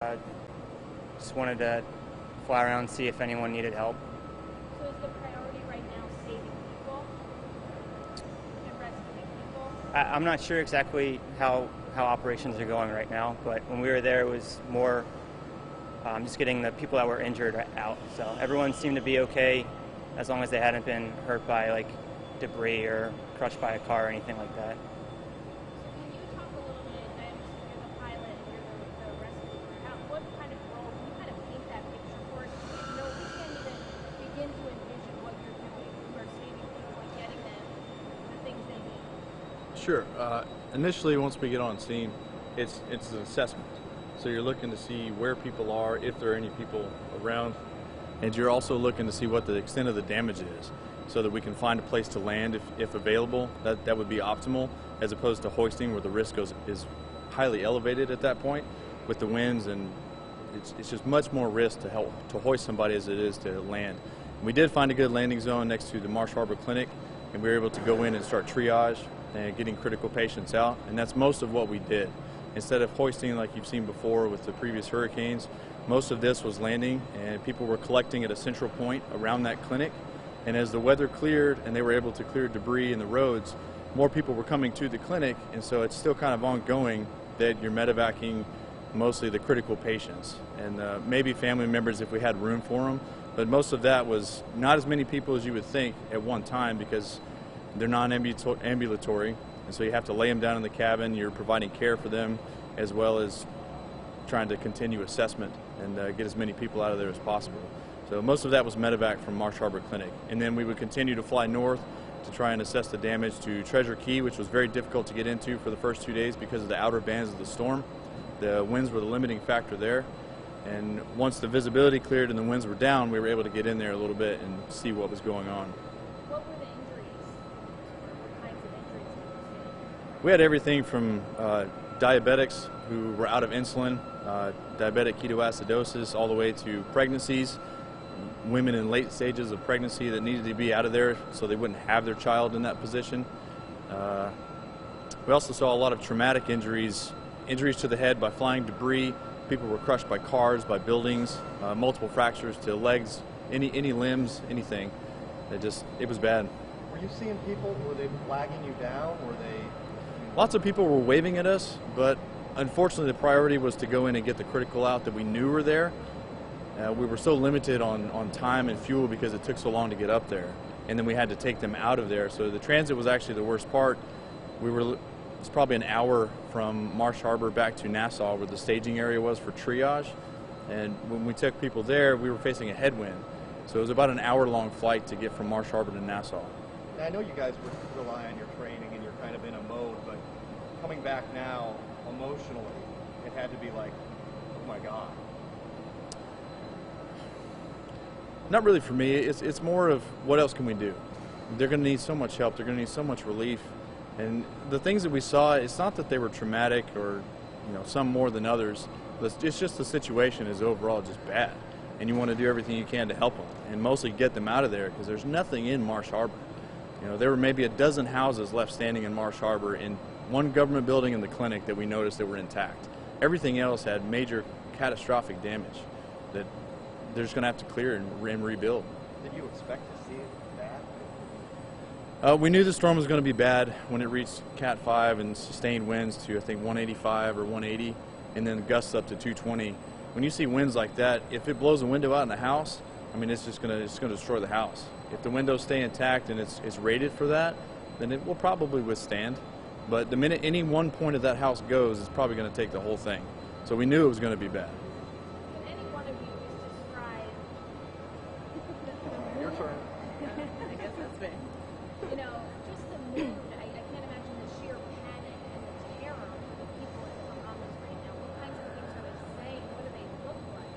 I just wanted to fly around and see if anyone needed help. So is the priority right now saving people and rescuing people? I'm not sure exactly how operations are going right now, but when we were there, it was more just getting the people that were injured out. So everyone seemed to be okay as long as they hadn't been hurt by like debris or crushed by a car or anything like that. So can you talk a little bit, I understand you're the pilot and you're the rescuer. What kind of role, can you kind of paint that picture for us? We can't even begin to envision what you're doing. You are saving people and getting them the things they need. Sure. Initially, once we get on scene, it's an assessment. So you're looking to see where people are, if there are any people around, and you're also looking to see what the extent of the damage is, so that we can find a place to land if available. That would be optimal, as opposed to hoisting, where the risk is highly elevated at that point with the winds, and it's just much more risk to hoist somebody as it is to land. We did find a good landing zone next to the Marsh Harbor Clinic, and we were able to go in and start triage and getting critical patients out, and that's most of what we did. Instead of hoisting like you've seen before with the previous hurricanes, most of this was landing, and people were collecting at a central point around that clinic. And as the weather cleared and they were able to clear debris in the roads, more people were coming to the clinic, and so it's still kind of ongoing that you're medevacing mostly the critical patients and maybe family members if we had room for them. But most of that was not as many people as you would think at one time, because they're non-ambulatory, and so you have to lay them down in the cabin. You're providing care for them, as well as trying to continue assessment and get as many people out of there as possible. So most of that was medevac from Marsh Harbor Clinic. And then we would continue to fly north to try and assess the damage to Treasure Key, which was very difficult to get into for the first 2 days because of the outer bands of the storm. The winds were the limiting factor there. And once the visibility cleared and the winds were down, we were able to get in there a little bit and see what was going on. What were the injuries? What kinds of injuries did you see? We had everything from diabetics who were out of insulin, diabetic ketoacidosis, all the way to pregnancies, women in late stages of pregnancy that needed to be out of there so they wouldn't have their child in that position. We also saw a lot of traumatic injuries to the head by flying debris. People were crushed by cars, by buildings, multiple fractures to legs, any limbs, anything. It was bad. Were you seeing people, were they flagging you down? Were they... Lots of people were waving at us, but unfortunately the priority was to go in and get the critical out that we knew were there. We were so limited on time and fuel because it took so long to get up there, and then we had to take them out of there. So the transit was actually the worst part. It's probably an hour from Marsh Harbor back to Nassau, where the staging area was for triage, and when we took people there, we were facing a headwind. So it was about an hour-long flight to get from Marsh Harbor to Nassau. Now, I know you guys rely on your training and you're kind of in a mode, but coming back now, emotionally, it had to be like, oh my God. Not really for me. It's more of what else can we do? They're going to need so much help. They're going to need so much relief. And the things that we saw, it's not that they were traumatic or some more than others. It's just the situation is overall just bad. And you want to do everything you can to help them and mostly get them out of there, because there's nothing in Marsh Harbor. There were maybe a dozen houses left standing in Marsh Harbor, and one government building in the clinic that we noticed that were intact. Everything else had major catastrophic damage that they're just going to have to clear and rebuild. Did you expect to see it bad? We knew the storm was going to be bad when it reached Cat 5 and sustained winds to, I think, 185 or 180, and then gusts up to 220. When you see winds like that, if it blows a window out in the house, I mean, it's going to destroy the house. If the windows stay intact and it's rated for that, then it will probably withstand. But the minute any one point of that house goes, it's probably going to take the whole thing. So we knew it was going to be bad. Can any one of you just describe... Your turn. I guess that's me. Just the mood. I can't imagine the sheer panic and the terror for the people in the Bahamas right now. What kinds of things are they saying? What do they look like?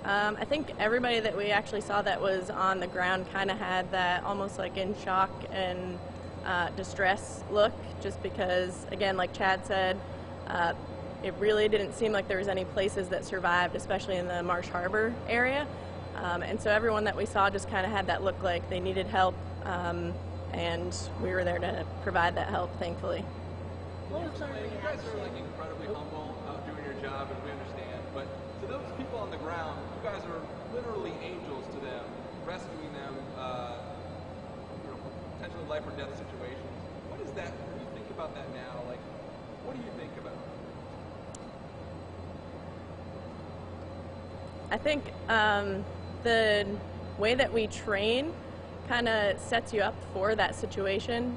I think everybody that we actually saw that was on the ground kind of had that almost like in shock and distress look, just because, again, like Chad said, it really didn't seem like there was any places that survived, especially in the Marsh Harbor area. And so everyone that we saw just kind of had that look like they needed help, and we were there to provide that help, thankfully. You guys are like incredibly humble doing your job, and we understand ground, you guys are literally angels to them, rescuing them, potentially life or death situations. What is that? When you think about that now, like, what do you think about? I think the way that we train kind of sets you up for that situation.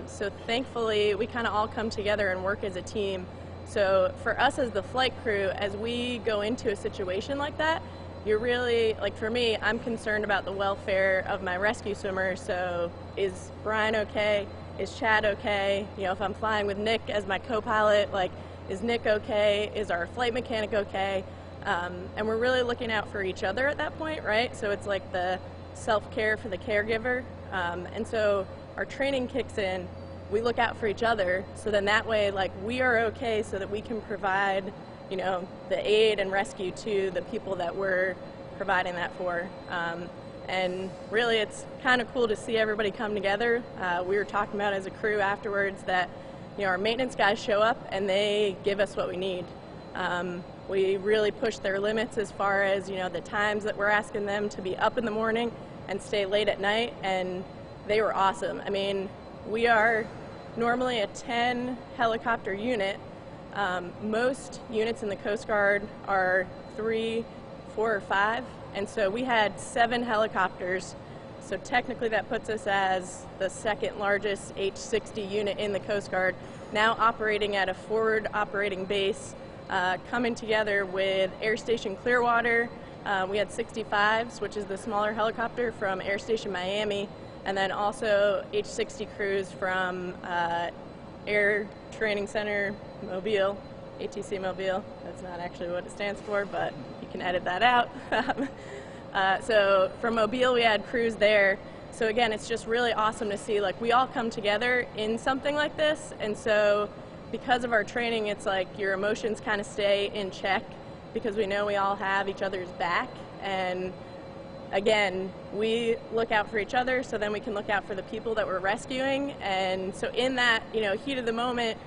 So thankfully, we kind of all come together and work as a team. So for us as the flight crew, as we go into a situation like that, you're really, like for me, I'm concerned about the welfare of my rescue swimmers. So is Brian okay? Is Chad okay? You know, if I'm flying with Nick as my co-pilot, like, is Nick okay? Is our flight mechanic okay? And we're really looking out for each other at that point, right? So it's like the self-care for the caregiver. And so our training kicks in, we look out for each other, so then that way, like, we are okay so that we can provide, you know, the aid and rescue to the people that we're providing that for. And really, it's kind of cool to see everybody come together. We were talking about as a crew afterwards that, you know, our maintenance guys show up and they give us what we need. We really push their limits as far as, you know, the times that we're asking them to be up in the morning and stay late at night, and they were awesome. I mean, we are normally a 10 helicopter unit. Most units in the Coast Guard are 3, 4, or 5, and so we had 7 helicopters. So technically that puts us as the second largest H-60 unit in the Coast Guard, now operating at a forward operating base, coming together with Air Station Clearwater. We had 65s, which is the smaller helicopter from Air Station Miami, and then also H-60 crews from Air Training Center Mobile, ATC Mobile. That's not actually what it stands for, but you can edit that out. So from Mobile, we had crews there. So again, it's just really awesome to see, like, we all come together in something like this, and so because of our training, it's like your emotions kind of stay in check because we know we all have each other's back. And again, we look out for each other so then we can look out for the people that we're rescuing. And so in that, you know, heat of the moment,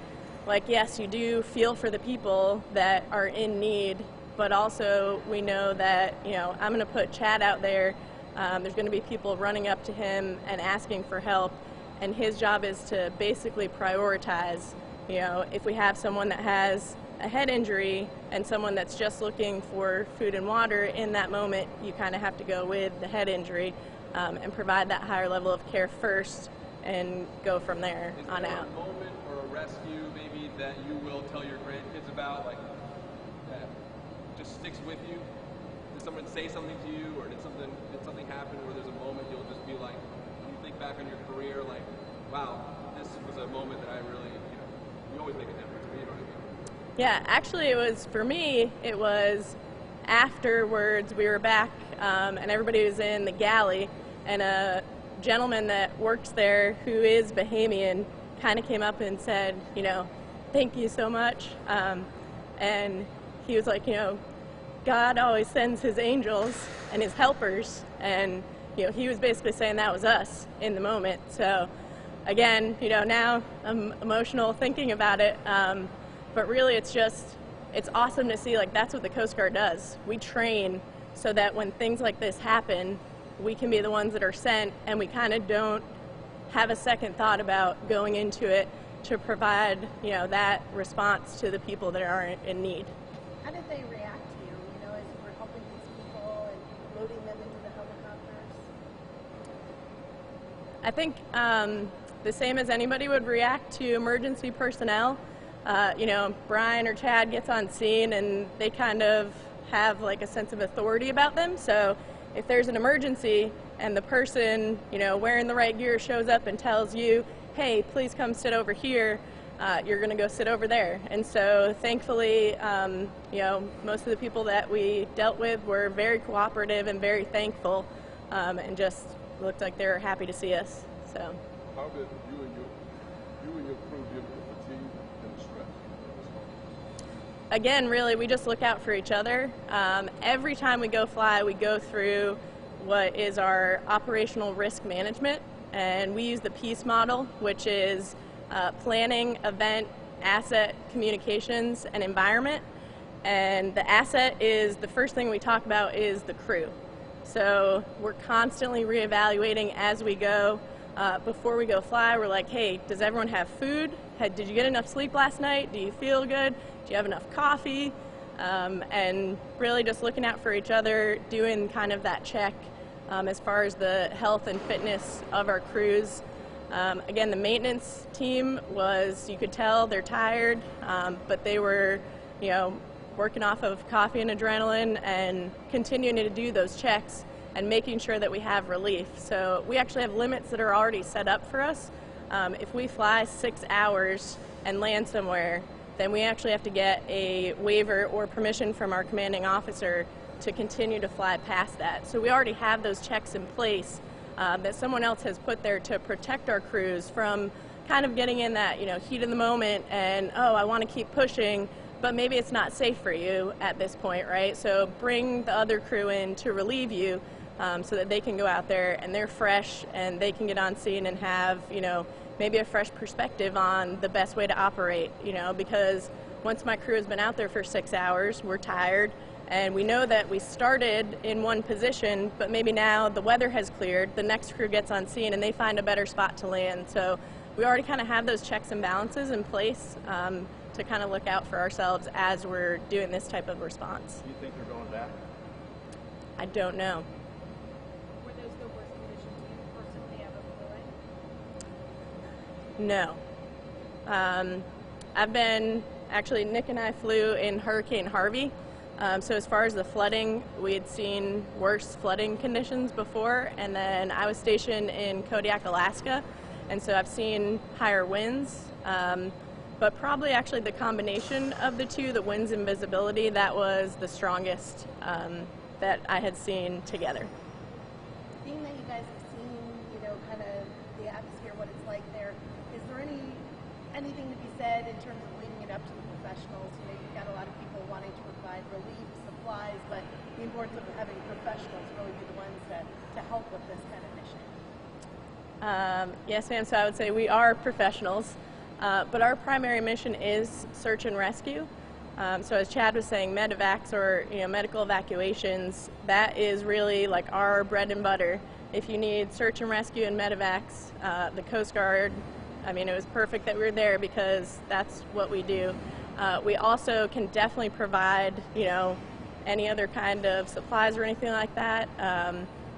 like, yes, you do feel for the people that are in need, but also we know that, you know, I'm going to put Chad out there. There's going to be people running up to him and asking for help, and his job is to basically prioritize. You know, if we have someone that has a head injury and someone that's just looking for food and water in that moment, you kind of have to go with the head injury and provide that higher level of care first and go from there on out. Is there a moment or a rescue maybe that you will tell your grandkids about, like, that just sticks with you? Did someone say something to you, or did something happen where there's a moment you'll just be like, when you think back on your career, like, wow, this was a moment that I really, you know, you always make a difference, you know what I mean? Yeah, actually for me, it was afterwards. We were back and everybody was in the galley, and a gentleman that works there who is Bahamian kind of came up and said, you know, thank you so much. And he was like, you know, God always sends his angels and his helpers, and, you know, he was basically saying that was us in the moment. So again, you know, now I'm emotional thinking about it, but really it's awesome to see, like, that's what the Coast Guard does. We train so that when things like this happen, we can be the ones that are sent, and we kind of don't have a second thought about going into it to provide, you know, that response to the people that are in need. How did they react to you, you know, as you were helping these people and loading them into the helicopters? I think the same as anybody would react to emergency personnel. You know, Brian or Chad gets on scene and they kind of have like a sense of authority about them. So if there's an emergency and the person, you know, wearing the right gear shows up and tells you, hey, please come sit over here, you're going to go sit over there. And so thankfully, you know, most of the people that we dealt with were very cooperative and very thankful, and just looked like they were happy to see us. So. How did you and your crew deal with the fatigue and the stress? Again, really, we just look out for each other. Every time we go fly, we go through what is our operational risk management, and we use the PEACE model, which is planning, event, asset, communications, and environment. And the asset is, the first thing we talk about is the crew. So we're constantly reevaluating as we go. Before we go fly, we're like, hey, does everyone have food? Did you get enough sleep last night? Do you feel good? Do you have enough coffee? And really just looking out for each other, doing kind of that check as far as the health and fitness of our crews. Again, the maintenance team was, you could tell they're tired, but they were, working off of coffee and adrenaline and continuing to do those checks and making sure that we have relief. So we actually have limits that are already set up for us. If we fly 6 hours and land somewhere, then we actually have to get a waiver or permission from our commanding officer to continue to fly past that. So we already have those checks in place that someone else has put there to protect our crews from kind of getting in that heat of the moment and, oh, I want to keep pushing, but maybe it's not safe for you at this point, right? So bring the other crew in to relieve you so that they can go out there and they're fresh and they can get on scene and have, maybe a fresh perspective on the best way to operate, because once my crew has been out there for 6 hours, we're tired and we know that we started in one position, but maybe now the weather has cleared, the next crew gets on scene and they find a better spot to land. So we already kind of have those checks and balances in place to kind of look out for ourselves as we're doing this type of response. Do you think they're going back? I don't know. Were those the worst conditions you personally ever flew in? No. I've been, actually Nick and I flew in Hurricane Harvey. So as far as the flooding, we had seen worse flooding conditions before, and then I was stationed in Kodiak, Alaska, and so I've seen higher winds. But probably actually the combination of the two, the winds and visibility, that was the strongest that I had seen together. Being that you guys have seen, kind of the atmosphere, what it's like there, is there anything to be said in terms of leading it up to the professionals? You've got a lot of people wanting to provide relief, supplies, but the importance of having professionals really be the ones to help with this kind of mission. Yes, ma'am. So I would say we are professionals. But our primary mission is search and rescue. So as Chad was saying, medevacs or medical evacuations, that is really like our bread and butter. If you need search and rescue and medevacs, the Coast Guard, it was perfect that we were there because that's what we do. We also can definitely provide any other kind of supplies or anything like that.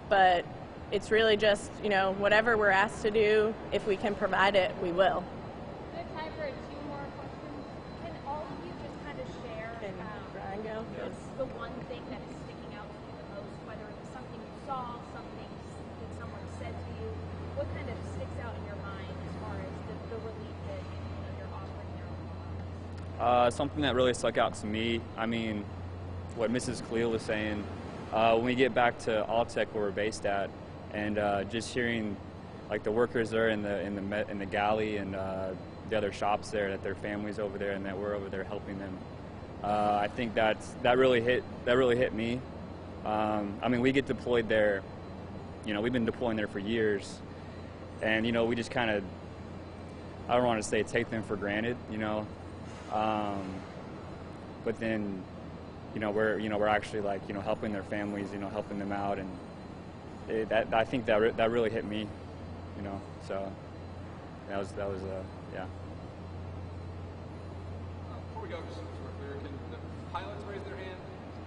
But it's really just whatever we're asked to do, if we can provide it, we will. We have time for 2 more questions. Can all of you just kind of share Brian go? what's the one thing that is sticking out to you the most, whether it was something you saw, something that someone said to you? What kind of sticks out in your mind as far as the relief that you're offering there? Something that really stuck out to me, what Mrs. Khalil was saying, when we get back to Altec where we're based at, and just hearing like the workers there in the galley and the other shops there, that their families over there and that we're over there helping them. I think that really hit me. We get deployed there. We've been deploying there for years, and we just kind of, I don't want to say take them for granted, but then we're actually like helping their families, helping them out, and I think that really hit me, so that was yeah. Before we go, just so we're clear, can the pilots raise their hand?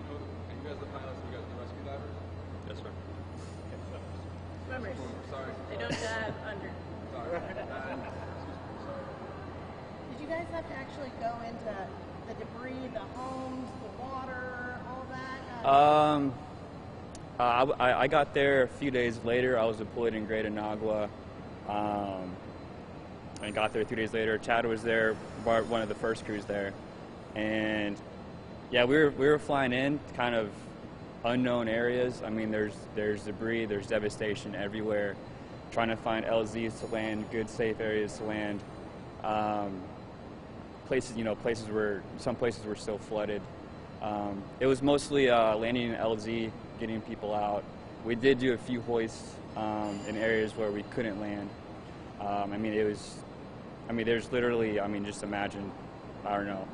You guys are the pilots, you guys are the rescue divers? Yes, sir. Swimmers. Sorry. They don't dive under. Sorry. Sorry. Did you guys have to actually go into the debris, the homes, the water, all that? I got there a few days later. I was deployed in Greater Nagua. I got there 2 days later. Chad was there, one of the first crews there, and yeah, we were flying in kind of unknown areas. There's debris, there's devastation everywhere. Trying to find LZs to land, good safe areas to land. Some places were still flooded. It was mostly landing in LZ, getting people out. We did do a few hoists in areas where we couldn't land. There's literally, just imagine, I don't know,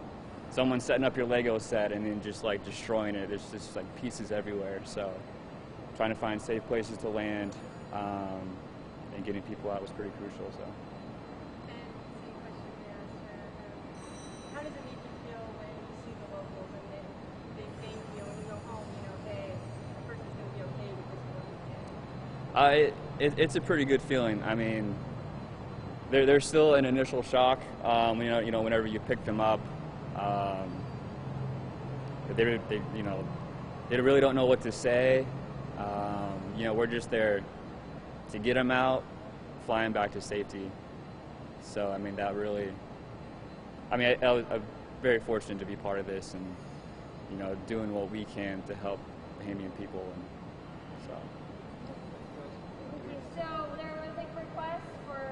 someone setting up your Lego set and then just like destroying it. There's just like pieces everywhere. So trying to find safe places to land and getting people out was pretty crucial. So. And same question we asked her. How does it make you feel when you see the locals and then they think, you know, when you go home, you know, hey, the person's going to be okay because of what you did? It's a pretty good feeling. I mean, there's still an initial shock. You know, whenever you pick them up, they really don't know what to say. You know, we're just there to get them out, flying back to safety. So, I mean, that really, I mean, I'm very fortunate to be part of this and, you know, doing what we can to help Bahamian people. And so.